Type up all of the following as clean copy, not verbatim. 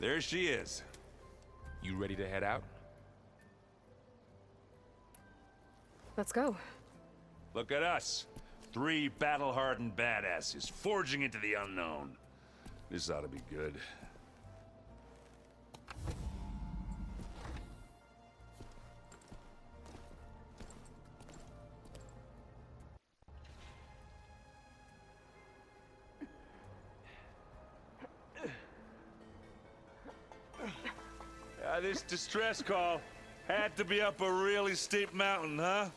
There she is. You ready to head out? Let's go. Look at us. 3 battle-hardened badasses forging into the unknown. This ought to be good. This distress call had to be up a really steep mountain, huh?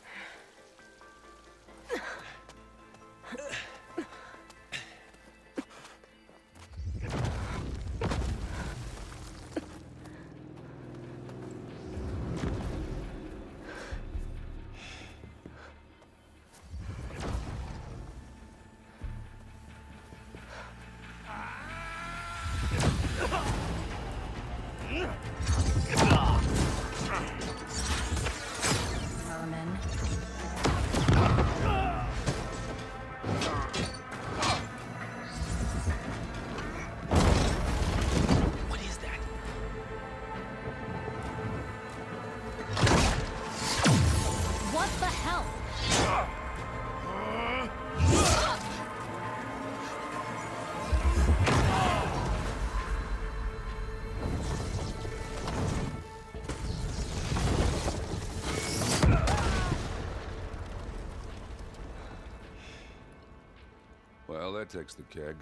Well, that takes the keg.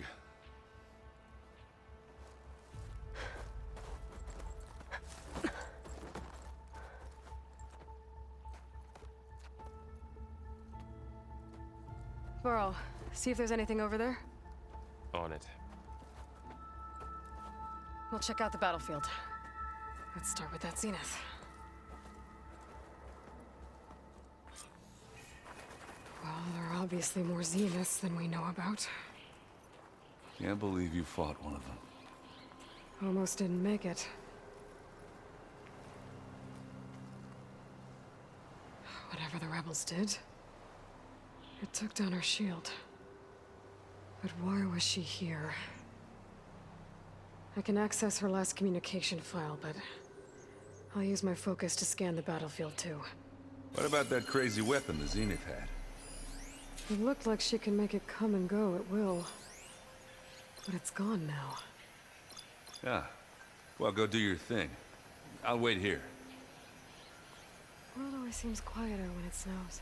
Burl, see if there's anything over there. On it. We'll check out the battlefield. Let's start with that zenith. Well, there are obviously more zeniths than we know about. Can't believe you fought one of them. Almost didn't make it. Whatever the rebels did, it took down her shield. But why was she here? I can access her last communication file, but I'll use my focus to scan the battlefield too. What about that crazy weapon the Zenith had? It looked like she can make it come and go at will. But it's gone now. Yeah. Well, go do your thing. I'll wait here. The world always seems quieter when it snows.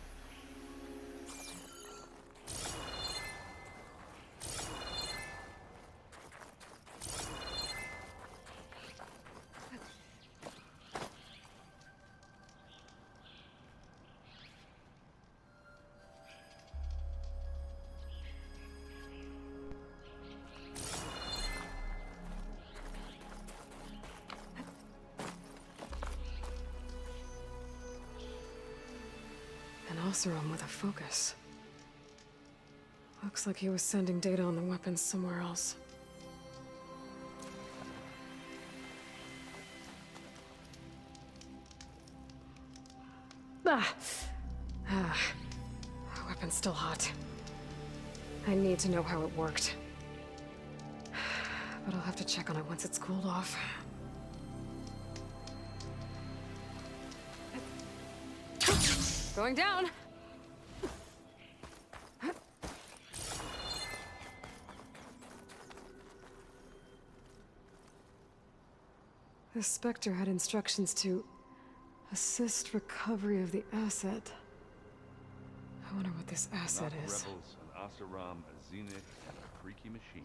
Oseram with a focus. Looks like he was sending data on the weapons somewhere else. Weapon's still hot. I need to know how it worked. But I'll have to check on it once it's cooled off. Going down! The Spectre had instructions to assist recovery of the asset. I wonder what this asset is. Rebels, an Oseram, a Zenith, and a freaky machine.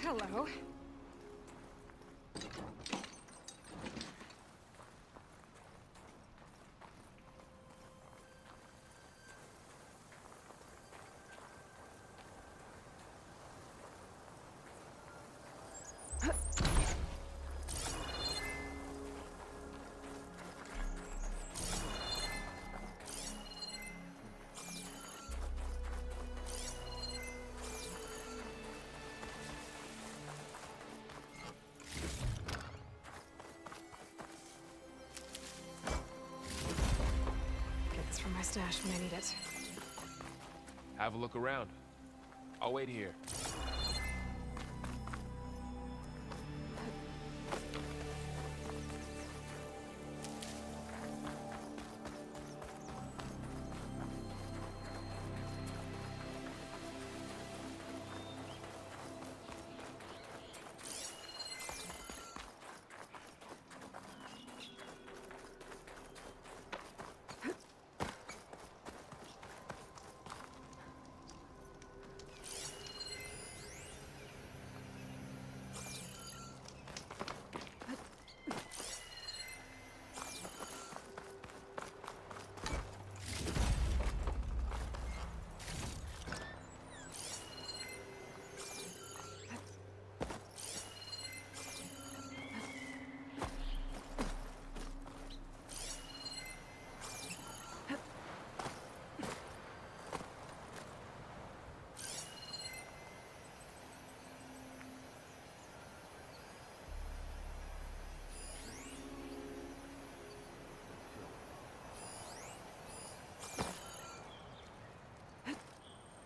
Hello. stash when I need it. Have a look around. I'll wait here.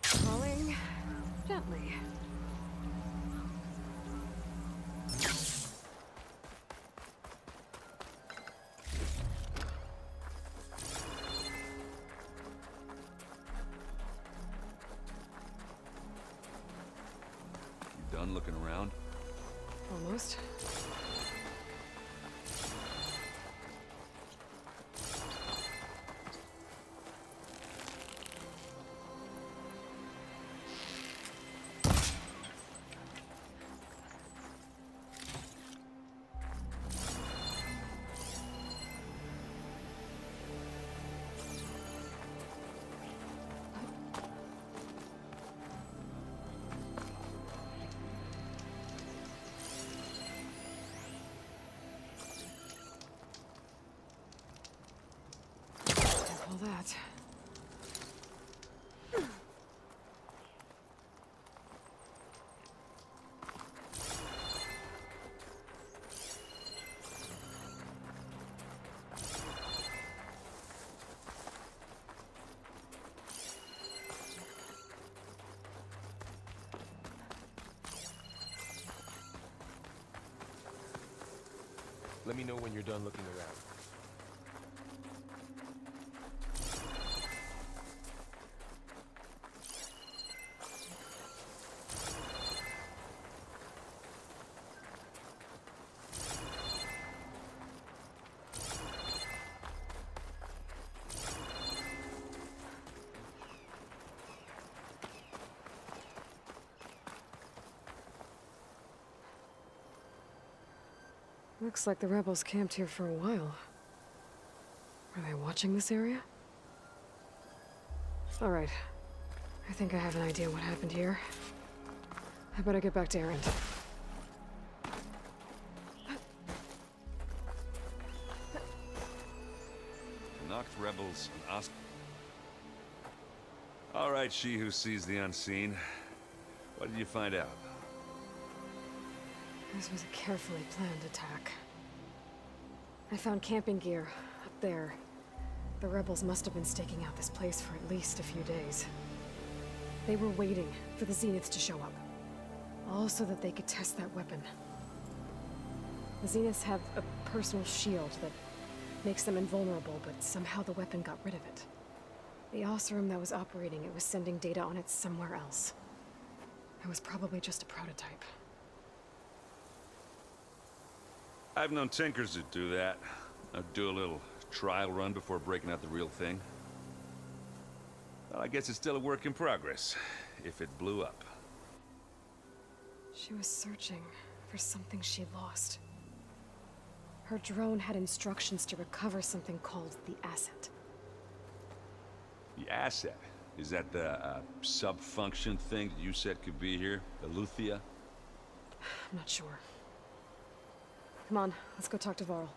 Falling gently. You done looking around? Almost. All that. Let me know when you're done looking around. Looks like the rebels camped here for a while. Are they watching this area? All right. I think I have an idea what happened here. I better get back to Erend. Knocked rebels and asked. All right, she who sees the unseen. What did you find out? This was a carefully planned attack. I found camping gear up there. The rebels must have been staking out this place for at least a few days. They were waiting for the Zeniths to show up. All so that they could test that weapon. The Zeniths have a personal shield that makes them invulnerable, but somehow the weapon got rid of it. The Oseram that was operating it was sending data on it somewhere else. It was probably just a prototype. I've known tinkers that do that. I'd do a little trial run before breaking out the real thing. Well, I guess it's still a work in progress, if it blew up. She was searching for something she lost. Her drone had instructions to recover something called the asset. The asset? Is that the sub-function thing that you said could be here? The Luthia? I'm not sure. Come on, let's go talk to Varl.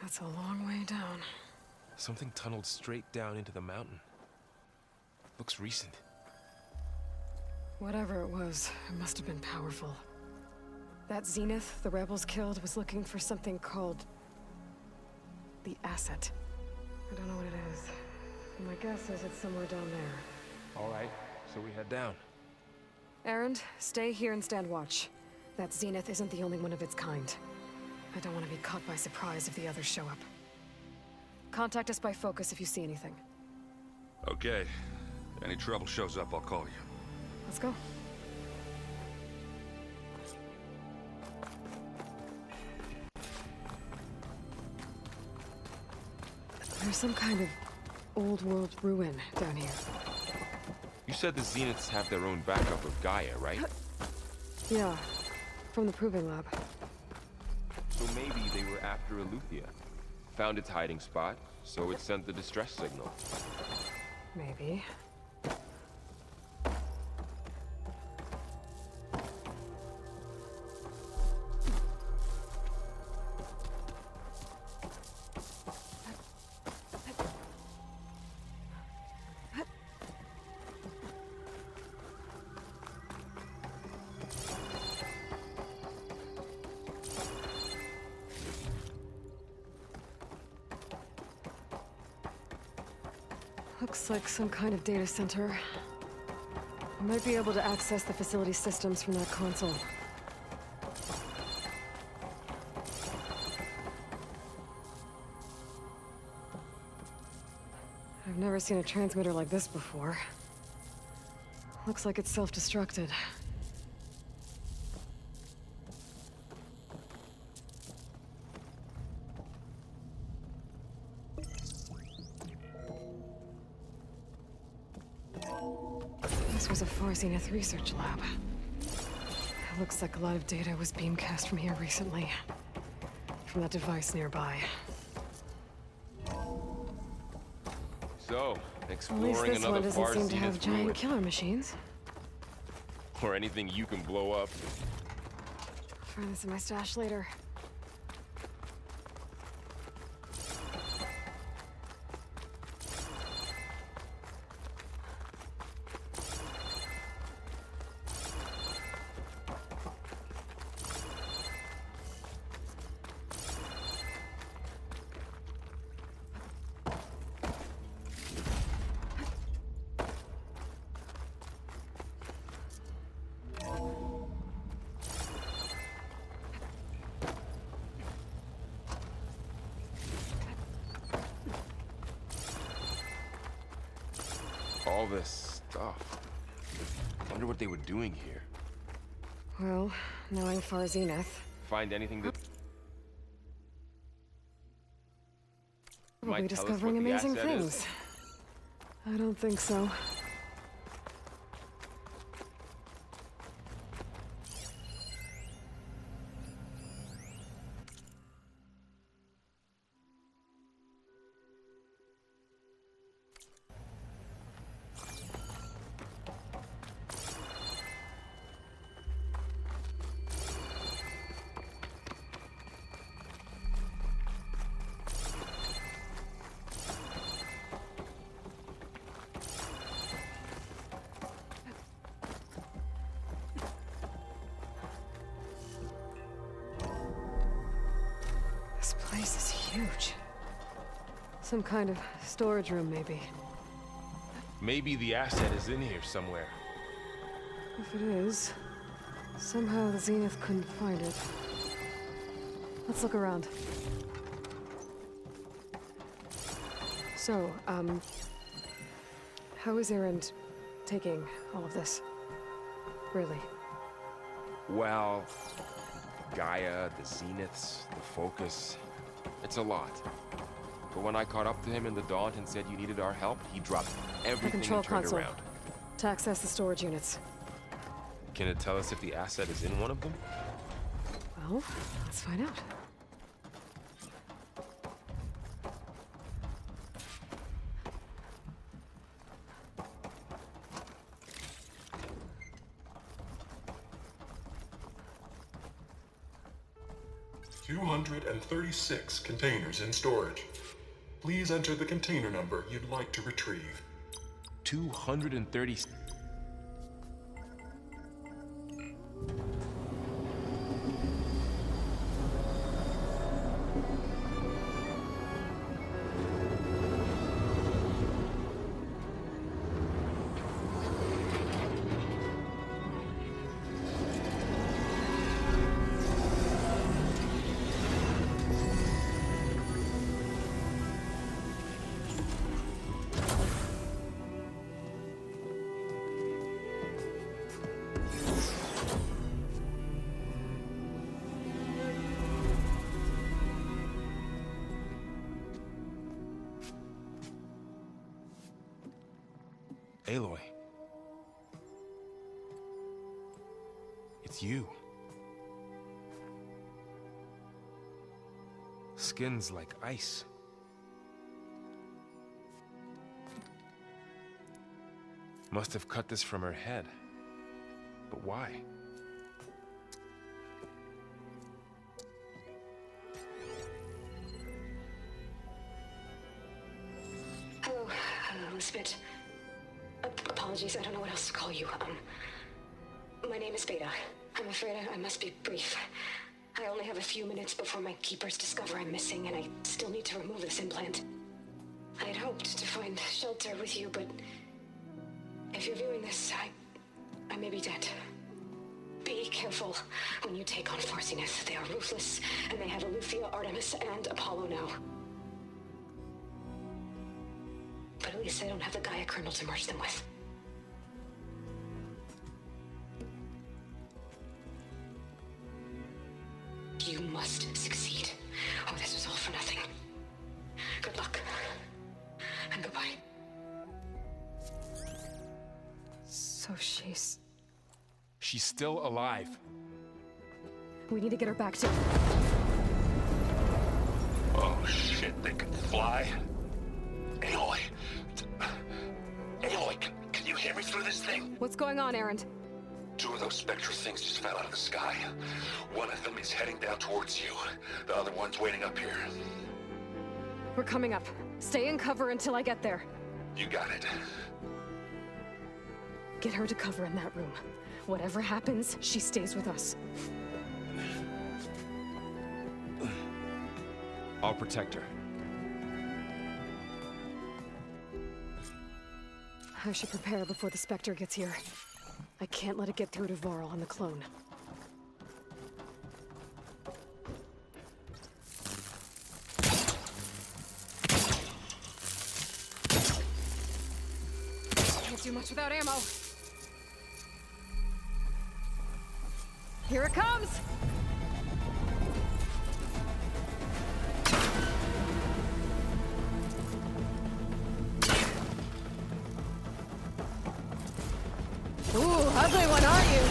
That's a long way down. Something tunneled straight down into the mountain. Looks recent. Whatever it was, it must have been powerful. That Zenith the rebels killed was looking for something called the asset. I don't know what it is. My guess is it's somewhere down there. All right, so we head down. Erend, stay here and stand watch. That Zenith isn't the only one of its kind. I don't want to be caught by surprise if the others show up. Contact us by focus if you see anything. Okay. Any trouble shows up, I'll call you. Let's go. There's some kind of old world ruin down here. You said the Zeniths have their own backup of Gaia, right? Yeah, from the Proving Lab. So maybe they were after Eleuthia. Found its hiding spot, so it sent the distress signal. Maybe. Looks like some kind of data center. I might be able to access the facility systems from that console. I've never seen a transmitter like this before. Looks like it's self-destructed. This was a Far Zenith research lab. It looks like a lot of data was beamcast from here recently. From that device nearby. So, At least exploring this one another doesn't Far seem to have Zenith giant ruin. killer machines. Or anything you can blow up. I'll find this in my stash later. All this stuff. Wonder what they were doing here. Well, knowing Far Zenith, Find anything that we'll might be tell us discovering what the amazing asset things. is? I don't think so. This place is huge. Some kind of storage room, maybe. Maybe the asset is in here somewhere. If it is, somehow the Zenith couldn't find it. Let's look around. So, how is Erend taking all of this? Really? Well, Gaia, the Zeniths, the Focus. It's a lot. But when I caught up to him in the Daunt and said you needed our help, he dropped The everything control and turned console. around. To access the storage units. Can it tell us if the asset is in one of them? Well, let's find out. $236 containers in storage. Please enter the container number you'd like to retrieve. 230. Aloy. It's you. Skin's like ice. Must have cut this from her head. But why? Hello, Elizabeth. Apologies, I don't know what else to call you. My name is Beta. I'm afraid I must be brief. I only have a few minutes before my keepers discover I'm missing, and I still need to remove this implant. I had hoped to find shelter with you, but if you're viewing this, I may be dead. Be careful when you take on Farsiness. They are ruthless, and they have Aletheia, Artemis, and Apollo now. But at least I don't have the Gaia kernel to merge them with. You must succeed, or this was all for nothing. Good luck, and goodbye. So she's... She's still alive. We need to get her back to... Oh shit, they can fly? Aloy! Aloy, can you hear me through this thing? What's going on, Erend? Two of those Spectre things just fell out of the sky. One of them is heading down towards you. The other one's waiting up here. We're coming up. Stay in cover until I get there. You got it. Get her to cover in that room. Whatever happens, she stays with us. I'll protect her. I should prepare before the Spectre gets here. I can't let it get through to Varl on the clone. Can't do much without ammo. Here it comes! Ooh, ugly one, aren't you?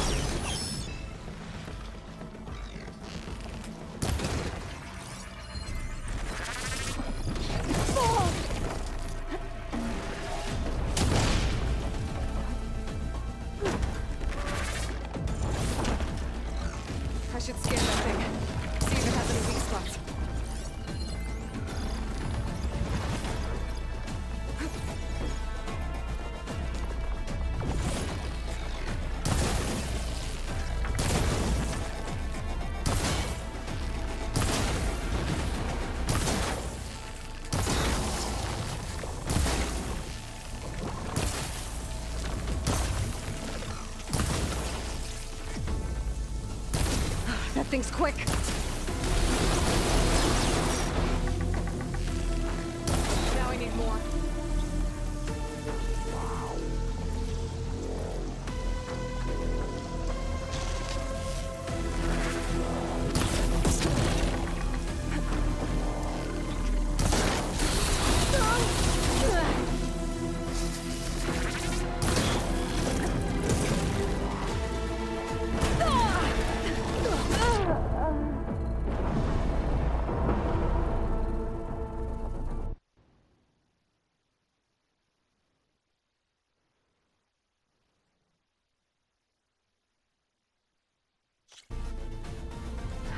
I should scan that thing. See if it has any weak spots. That thing's quick. Now I need more.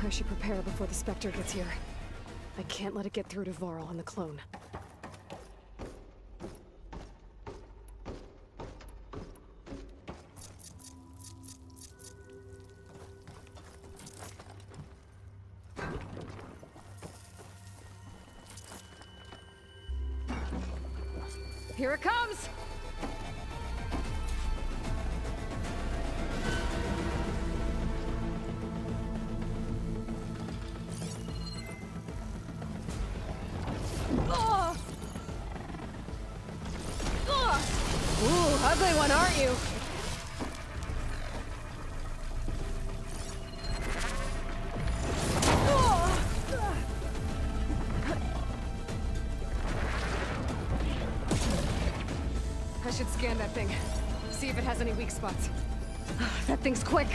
I should prepare before the Spectre gets here. I can't let it get through to Varl on the clone. Here it comes! Ooh, ugly one, aren't you? I should scan that thing. See if it has any weak spots. That thing's quick.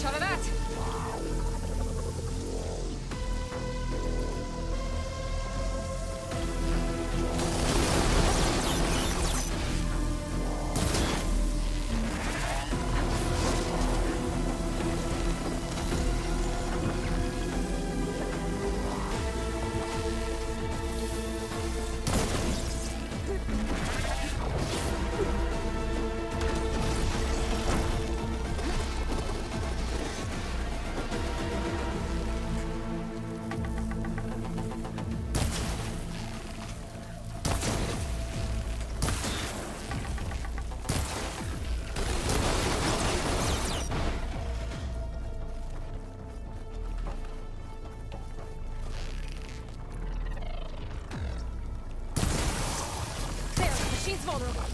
Shut of that! There, the machine's vulnerable.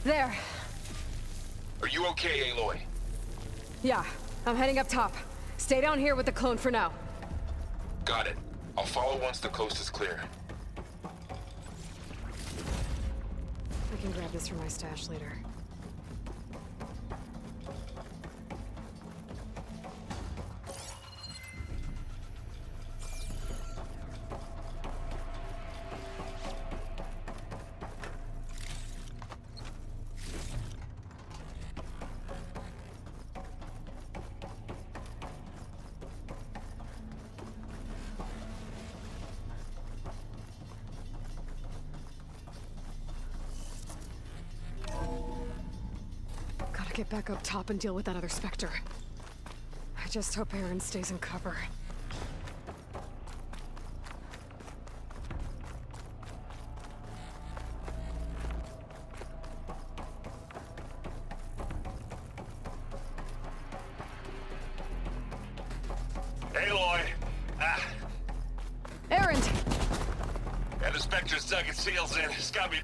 There. Are you okay, Aloy? Yeah, I'm heading up top. Stay down here with the clone for now. Got it. I'll follow once the coast is clear. I can grab this from my stash later. get back up top and deal with that other Spectre. I just hope Aaron stays in cover. Aloy! Aaron! And the Spectre's dug its heels in. It's got me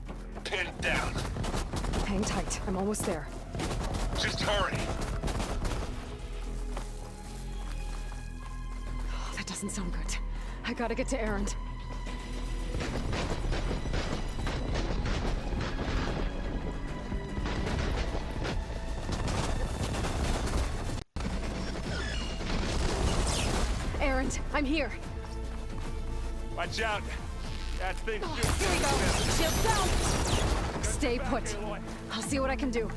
pinned down. Hang tight. I'm almost there. Just hurry. Oh, that doesn't sound good. I gotta get to Aaron. Aaron, I'm here. Watch out! That thing's Oh, just... here we go. Shield down! Stay put. I'll see what I can do.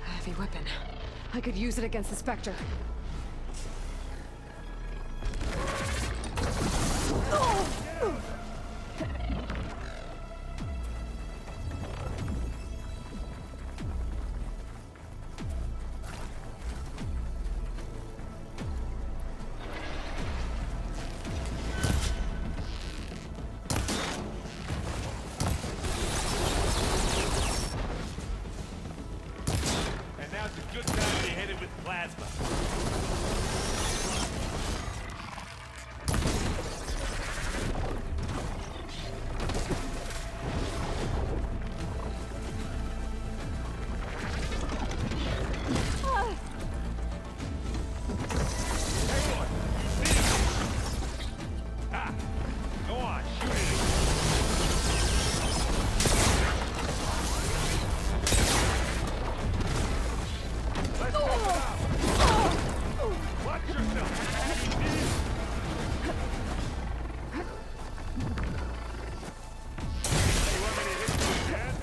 A heavy weapon. I could use it against the Spectre. And now's a good time to hit it with plasma. Go on, shoot it. Let's go out. Watch yourself. You want me to hit you again?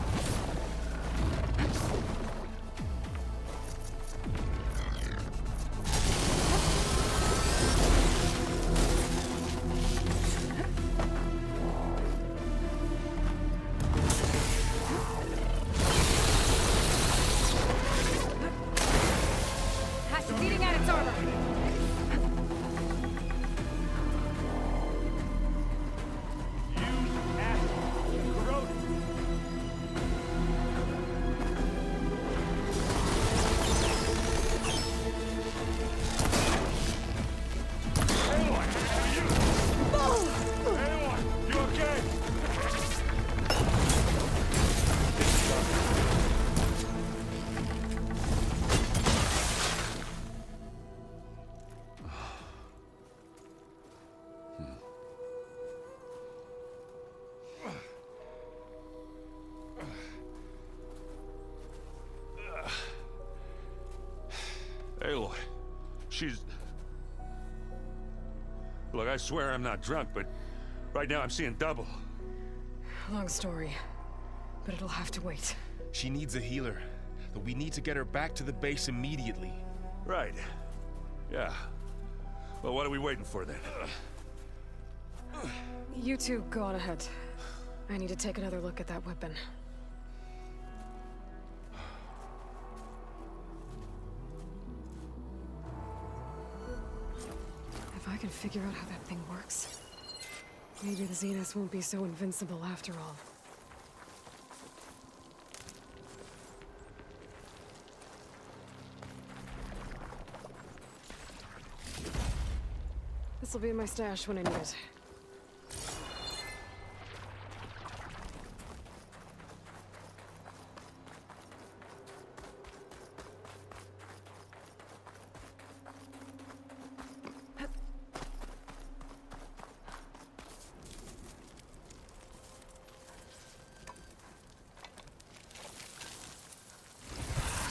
Hatch is eating at its armor. Use acid. Corrode it. Aloy, you! Aloy, you okay? Aloy, she's... Look, I swear I'm not drunk, but right now I'm seeing double. Long story, but it'll have to wait. She needs a healer, but we need to get her back to the base immediately. Right. Yeah. Well, what are we waiting for then? You two go on ahead. I need to take another look at that weapon. If I can figure out how that thing works, maybe the Zeniths won't be so invincible after all. This'll be in my stash when I need it.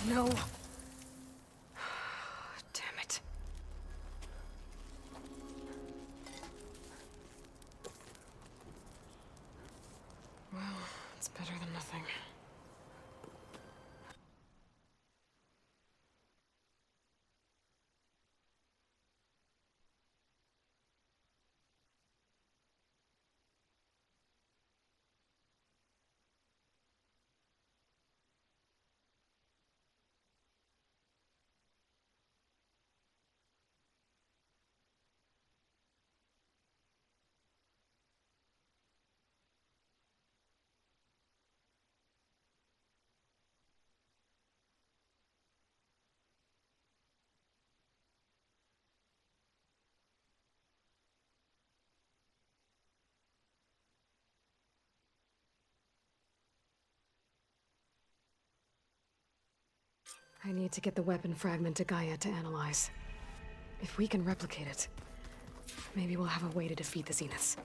No. Damn it. Well, it's better than nothing. I need to get the weapon fragment to Gaia to analyze. If we can replicate it, maybe we'll have a way to defeat the Zeniths.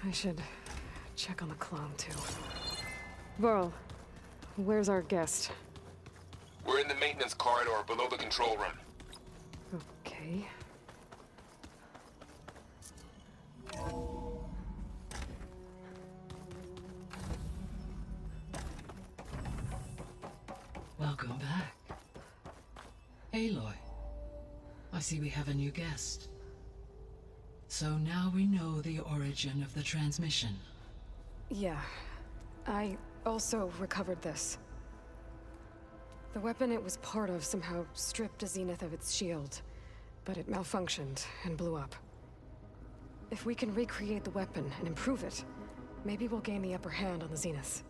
I should check on the clone, too. Varl, where's our guest? We're in the maintenance corridor below the control room. Okay. Welcome back. Aloy, I see we have a new guest. So now we know the origin of the transmission. Yeah. I also recovered this. The weapon it was part of somehow stripped a Zenith of its shield, but it malfunctioned and blew up. If we can recreate the weapon and improve it, maybe we'll gain the upper hand on the Zeniths.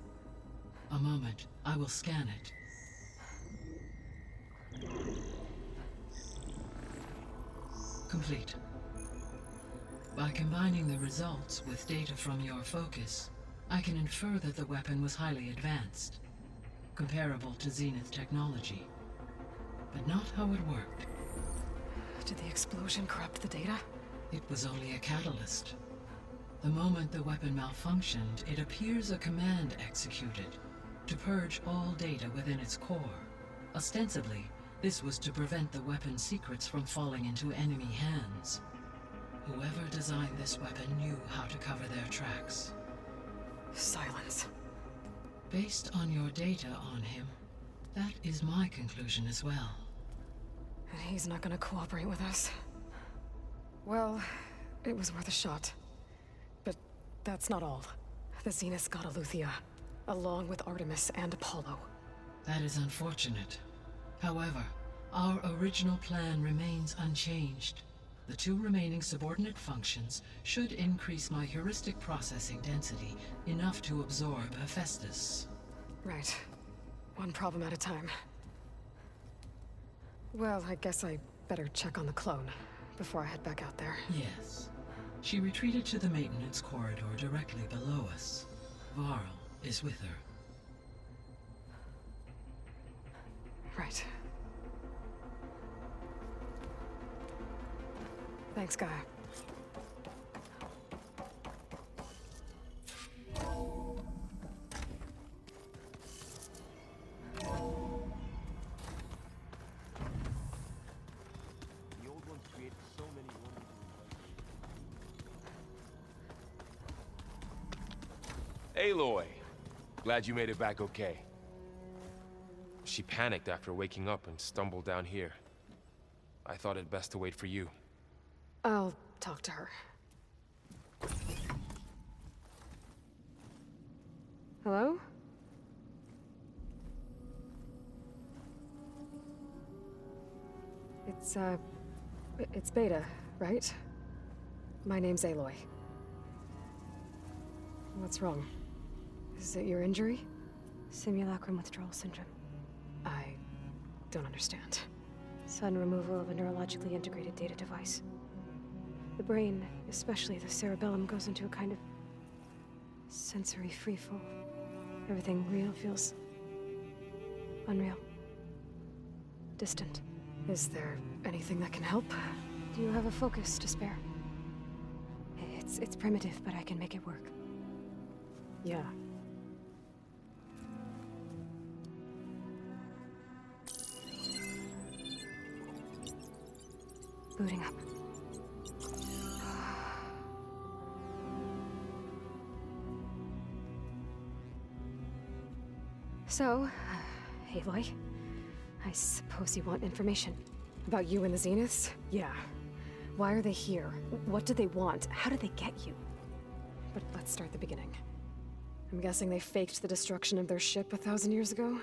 A moment, I will scan it. Complete. By combining the results with data from your focus, I can infer that the weapon was highly advanced, comparable to Zenith technology, but not how it worked. Did the explosion corrupt the data? It was only a catalyst. The moment the weapon malfunctioned, it appears a command executed to purge all data within its core. Ostensibly, this was to prevent the weapon's secrets from falling into enemy hands. Whoever designed this weapon knew how to cover their tracks. Silence. Based on your data on him, that is my conclusion as well. And he's not gonna cooperate with us. Well, it was worth a shot. But that's not all. The Zeniths got Aletheia, along with Artemis and Apollo. That is unfortunate. However, our original plan remains unchanged. The two remaining subordinate functions should increase my heuristic processing density enough to absorb Hephaestus. Right. One problem at a time. Well, I guess I better check on the clone before I head back out there. Yes. She retreated to the maintenance corridor directly below us. Varl is with her. Right. Thanks, Gaia. Aloy! Glad you made it back okay. She panicked after waking up and stumbled down here. I thought it best to wait for you. I'll talk to her. Hello? It's Beta, right? My name's Aloy. What's wrong? Is it your injury? Simulacrum withdrawal syndrome. I don't understand. Sudden removal of a neurologically integrated data device. The brain, especially the cerebellum, goes into a kind of sensory freefall. Everything real feels unreal. Distant. Is there anything that can help? Do you have a focus to spare? It's primitive, but I can make it work. Yeah. Booting up. So, Aloy, I suppose you want information. About you and the Zeniths? Yeah. Why are they here? What do they want? How did they get you? But let's start the beginning. I'm guessing they faked the destruction of their ship 1,000 years ago?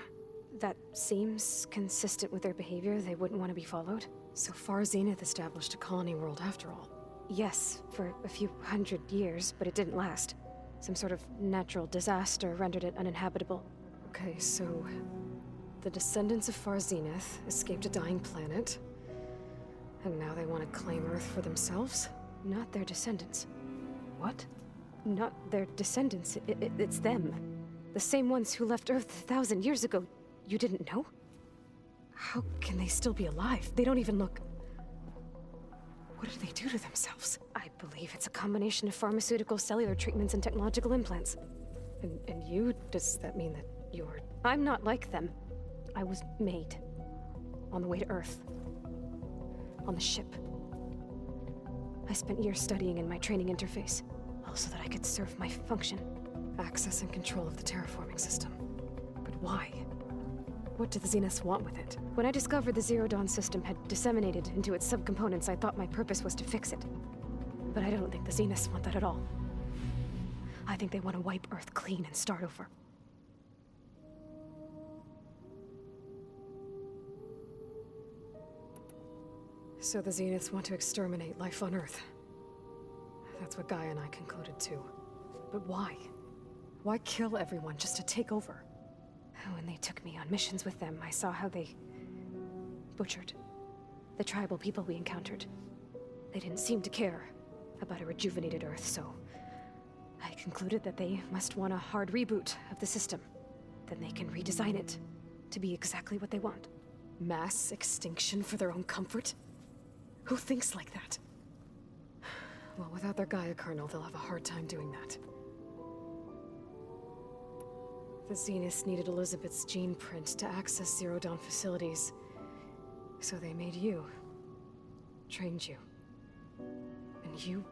That seems consistent with their behavior. They wouldn't want to be followed. So far, Zenith established a colony world after all. Yes, for a few hundred years, but it didn't last. Some sort of natural disaster rendered it uninhabitable. Okay, so the descendants of Far Zenith escaped a dying planet, and now they want to claim Earth for themselves? Not their descendants. What? Not their descendants. It's them. The same ones who left Earth 1,000 years ago. You didn't know? How can they still be alive? They don't even look... What did they do to themselves? I believe it's a combination of pharmaceutical, cellular treatments, and technological implants. And you? Does that mean that you're... I'm not like them. I was made. On the way to Earth. On the ship. I spent years studying in my training interface, all so that I could serve my function. Access and control of the terraforming system. But why? What do the Zeniths want with it? When I discovered the Zero Dawn system had disseminated into its subcomponents, I thought my purpose was to fix it. But I don't think the Zeniths want that at all. I think they want to wipe Earth clean and start over. So the Zeniths want to exterminate life on Earth. That's what Gaia and I concluded too. But why? Why kill everyone just to take over? When they took me on missions with them, I saw how they butchered the tribal people we encountered. They didn't seem to care about a rejuvenated Earth, so I concluded that they must want a hard reboot of the system. Then they can redesign it to be exactly what they want. Mass extinction for their own comfort? Who thinks like that? Well, without their Gaia kernel, they'll have a hard time doing that. The Zeniths needed Elizabeth's gene print to access Zero Dawn facilities. So they made you. Trained you. And you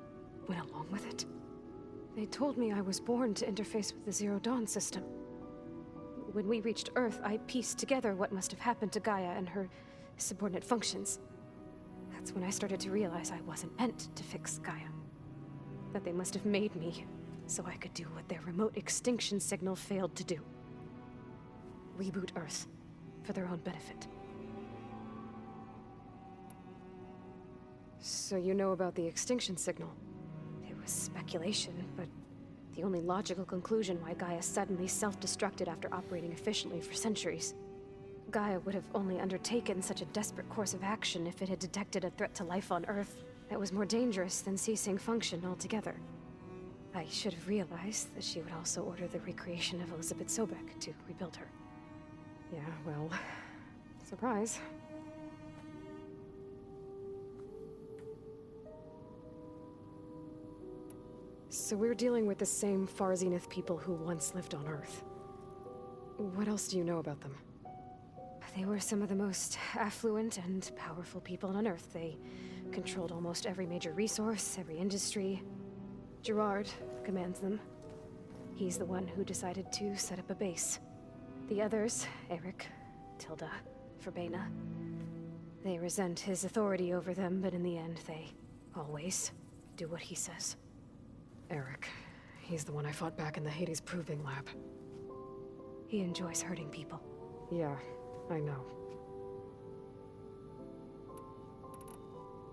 went along with it? They told me I was born to interface with the Zero Dawn system. When we reached Earth, I pieced together what must have happened to Gaia and her subordinate functions. That's when I started to realize I wasn't meant to fix Gaia. That they must have made me so I could do what their remote extinction signal failed to do. Reboot Earth, for their own benefit. So you know about the extinction signal? It was speculation, but the only logical conclusion why Gaia suddenly self-destructed after operating efficiently for centuries. Gaia would have only undertaken such a desperate course of action if it had detected a threat to life on Earth that was more dangerous than ceasing function altogether. I should have realized that she would also order the recreation of Elizabeth Sobek to rebuild her. Yeah, well, surprise. So we're dealing with the same Far Zenith people who once lived on Earth. What else do you know about them? They were some of the most affluent and powerful people on Earth. They controlled almost every major resource, every industry. Gerard commands them. He's the one who decided to set up a base. The others, Eric, Tilda, Verbena, they resent his authority over them, but in the end, they always do what he says. Eric, he's the one I fought back in the Hades Proving Lab. He enjoys hurting people. Yeah, I know.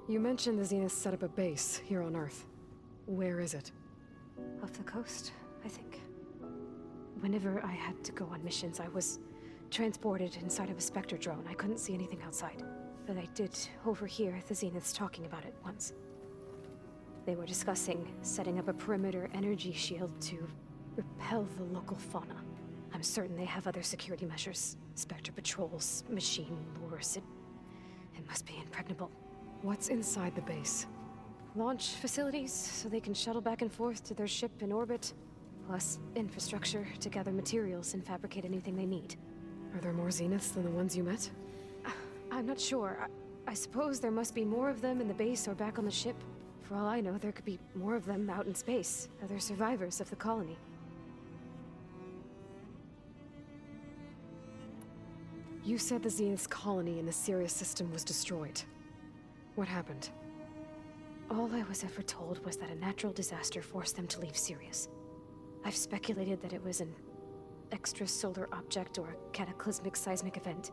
You mentioned the Zeniths set up a base here on Earth. Where is it? Off the coast, I think. Whenever I had to go on missions, I was transported inside of a Spectre drone. I couldn't see anything outside. But I did overhear the Zeniths talking about it once. They were discussing setting up a perimeter energy shield to repel the local fauna. I'm certain they have other security measures. Spectre patrols, machine lures. It must be impregnable. What's inside the base? Launch facilities, so they can shuttle back and forth to their ship in orbit. Plus, infrastructure to gather materials and fabricate anything they need. Are there more Zeniths than the ones you met? I'm not sure. I suppose there must be more of them in the base or back on the ship. For all I know, there could be more of them out in space, other survivors of the colony. You said the Zenith's colony in the Sirius system was destroyed. What happened? All I was ever told was that a natural disaster forced them to leave Sirius. I've speculated that it was an extrasolar object or a cataclysmic seismic event.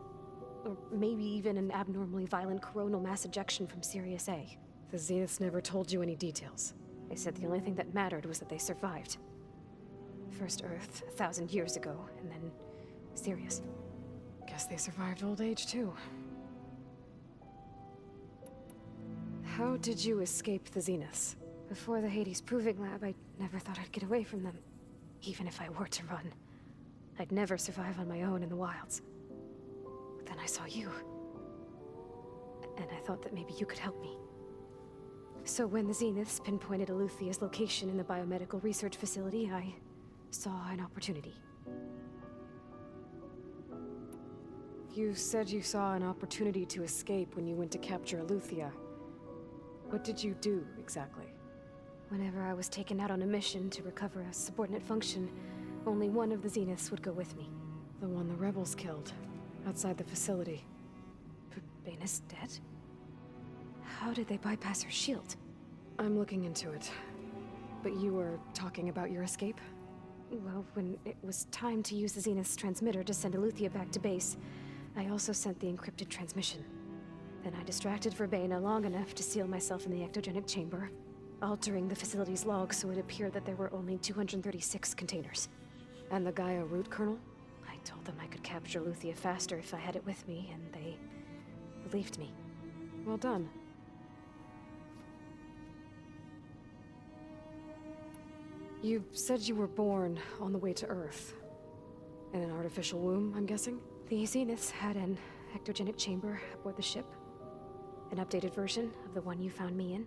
Or maybe even an abnormally violent coronal mass ejection from Sirius A. The Zeniths never told you any details. They said the only thing that mattered was that they survived. First Earth, 1,000 years ago, and then Sirius. Guess they survived old age, too. How did you escape the Zeniths? Before the Hades Proving Lab, I never thought I'd get away from them. Even if I were to run, I'd never survive on my own in the wilds. With Then I saw you. And I thought that maybe you could help me. So when the Zeniths pinpointed Eluthia's location in the biomedical research facility, I saw an opportunity. You said you saw an opportunity to escape when you went to capture Eluthia. What did you do, exactly? Whenever I was taken out on a mission to recover a subordinate function, only one of the Zeniths would go with me. The one the rebels killed, outside the facility. Baina's dead? How did they bypass her shield? I'm looking into it. But you were talking about your escape? Well, when it was time to use the Zenith's transmitter to send Eluthia back to base, I also sent the encrypted transmission. Then I distracted Verbena long enough to seal myself in the ectogenic chamber, altering the facility's log so it appeared that there were only 236 containers. And the Gaia root kernel? I told them I could capture Eluthia faster if I had it with me, and they believed me. Well done. You said you were born on the way to Earth. In an artificial womb, I'm guessing? The Zeniths had an ectogenic chamber aboard the ship. An updated version of the one you found me in.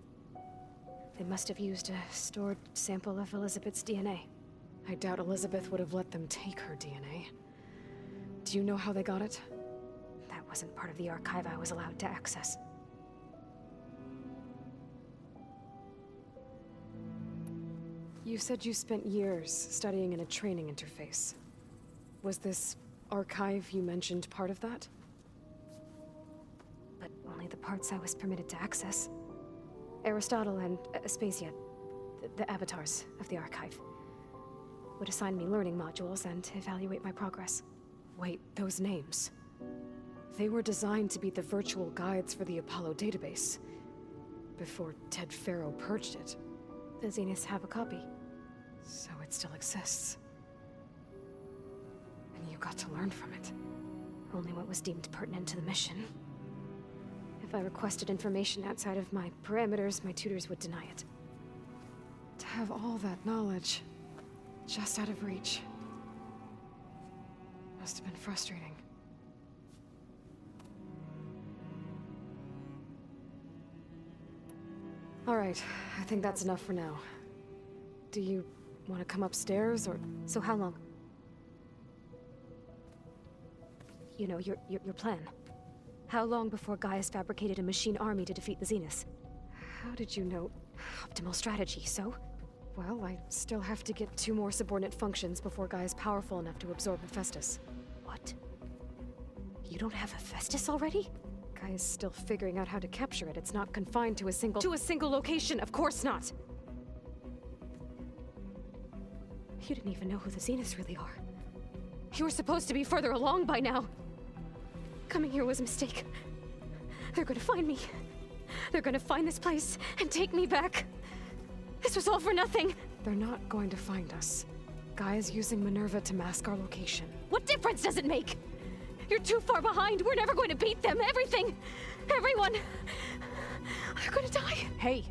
They must have used a stored sample of Elizabeth's DNA. I doubt Elizabeth would have let them take her DNA. Do you know how they got it? That wasn't part of the archive I was allowed to access. You said you spent years studying in a training interface. Was this archive you mentioned part of that? But only the parts I was permitted to access. Aristotle and Aspasia, the avatars of the archive, would assign me learning modules and evaluate my progress. Wait, those names. They were designed to be the virtual guides for the Apollo database. Before Ted Faro purged it. The Zeniths have a copy. So it still exists. And you got to learn from it. Only what was deemed pertinent to the mission. If I requested information outside of my parameters, my tutors would deny it. To have all that knowledge, just out of reach. Must have been frustrating. All right, I think that's enough for now. Do you want to come upstairs, or...? So how long? You know, your plan. How long before Gaia's fabricated a machine army to defeat the Zeniths? How did you know? Optimal strategy, so? Well, I still have to get 2 more subordinate functions before Gaia's powerful enough to absorb Hephaestus. What? You don't have Hephaestus already? Gaia's still figuring out how to capture it. It's not confined to a single location, of course not! You didn't even know who the Zeniths really are. You were supposed to be further along by now. Coming here was a mistake. They're gonna find me. They're gonna find this place and take me back. This was all for nothing. They're not going to find us. Gaia's using Minerva to mask our location. What difference does it make? You're too far behind. We're never going to beat them. Everything. Everyone. They're gonna die. Hey.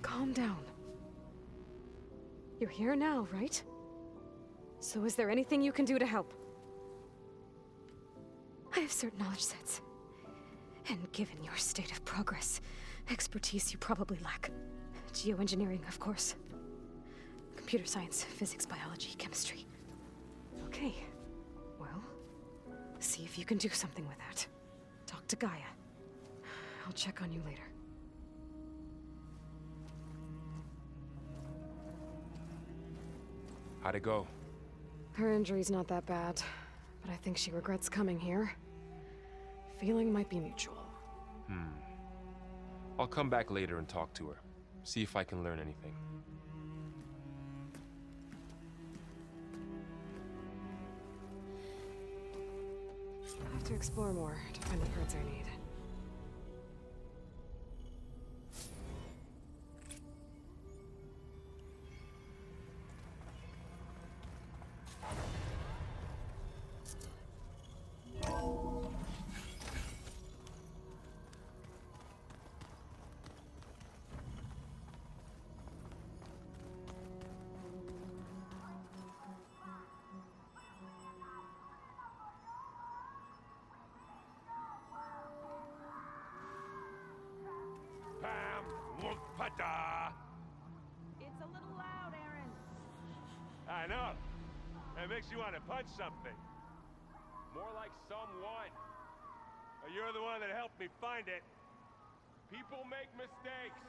Calm down. You're here now, right? So is there anything you can do to help? I have certain knowledge sets. And given your state of progress, expertise you probably lack. Geoengineering, of course. Computer science, physics, biology, chemistry. Okay. Well, see if you can do something with that. Talk to Gaia. I'll check on you later. How'd it go? Her injury's not that bad, but I think she regrets coming here. Feeling might be mutual. I'll come back later and talk to her. See if I can learn anything. I'll have to explore more to find the parts I need. I know. It makes you want to punch something. More like someone. You're the one that helped me find it. People make mistakes.